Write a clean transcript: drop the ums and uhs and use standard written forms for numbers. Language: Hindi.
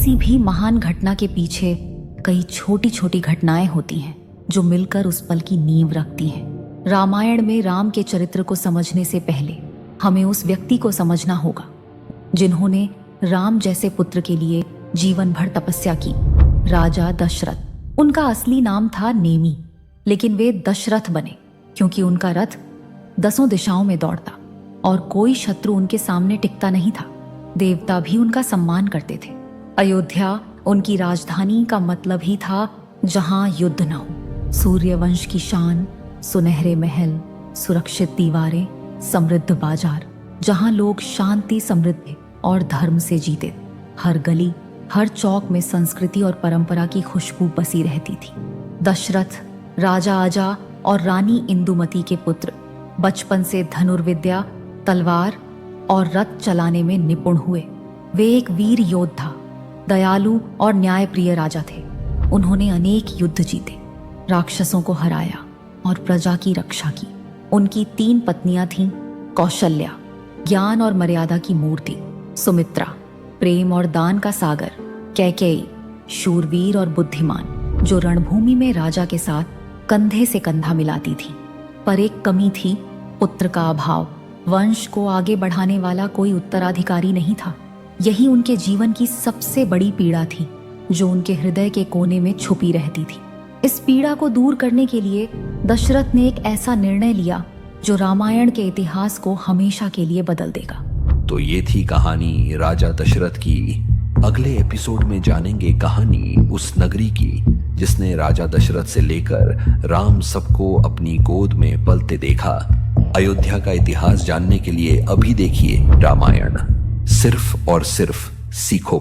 किसी भी महान घटना के पीछे कई छोटी छोटी घटनाएं होती हैं जो मिलकर उस पल की नींव रखती हैं। रामायण में राम के चरित्र को समझने से पहले हमें उस व्यक्ति को समझना होगा जिन्होंने राम जैसे पुत्र के लिए जीवन भर तपस्या की, राजा दशरथ। उनका असली नाम था नेमी, लेकिन वे दशरथ बने क्योंकि उनका रथ 10 दिशाओं में दौड़ता और कोई शत्रु उनके सामने टिकता नहीं था। देवता भी उनका सम्मान करते थे। अयोध्या उनकी राजधानी का मतलब ही था जहां युद्ध न हो। सूर्यवंश की शान, सुनहरे महल, सुरक्षित दीवारें, समृद्ध बाजार, जहां लोग शांति, समृद्धि और धर्म से जीते। हर गली, हर चौक में संस्कृति और परंपरा की खुशबू बसी रहती थी। दशरथ राजा अजा और रानी इंदुमती के पुत्र बचपन से धनुर्विद्या, तलवार और रथ चलाने में निपुण हुए। वे एक वीर योद्धा, दयालु और न्यायप्रिय राजा थे। उन्होंने अनेक युद्ध जीते, राक्षसों को हराया और प्रजा की रक्षा की। उनकी 3 पत्नियां थीं, कौशल्या ज्ञान और मर्यादा की मूर्ति, सुमित्रा प्रेम और दान का सागर, कैकेयी शूरवीर और बुद्धिमान जो रणभूमि में राजा के साथ कंधे से कंधा मिलाती थी। पर एक कमी थी, पुत्र का अभाव। वंश को आगे बढ़ाने वाला कोई उत्तराधिकारी नहीं था। यही उनके जीवन की सबसे बड़ी पीड़ा थी जो उनके हृदय के कोने में छुपी रहती थी। इस पीड़ा को दूर करने के लिए दशरथ ने एक ऐसा निर्णय लिया जो रामायण के इतिहास को हमेशा के लिए बदल देगा। तो ये थी कहानी राजा दशरथ की। अगले एपिसोड में जानेंगे कहानी उस नगरी की जिसने राजा दशरथ से लेकर राम सबको अपनी गोद में पलते देखा। अयोध्या का इतिहास जानने के लिए अभी देखिए रामायण, सिर्फ और सिर्फ सीखो।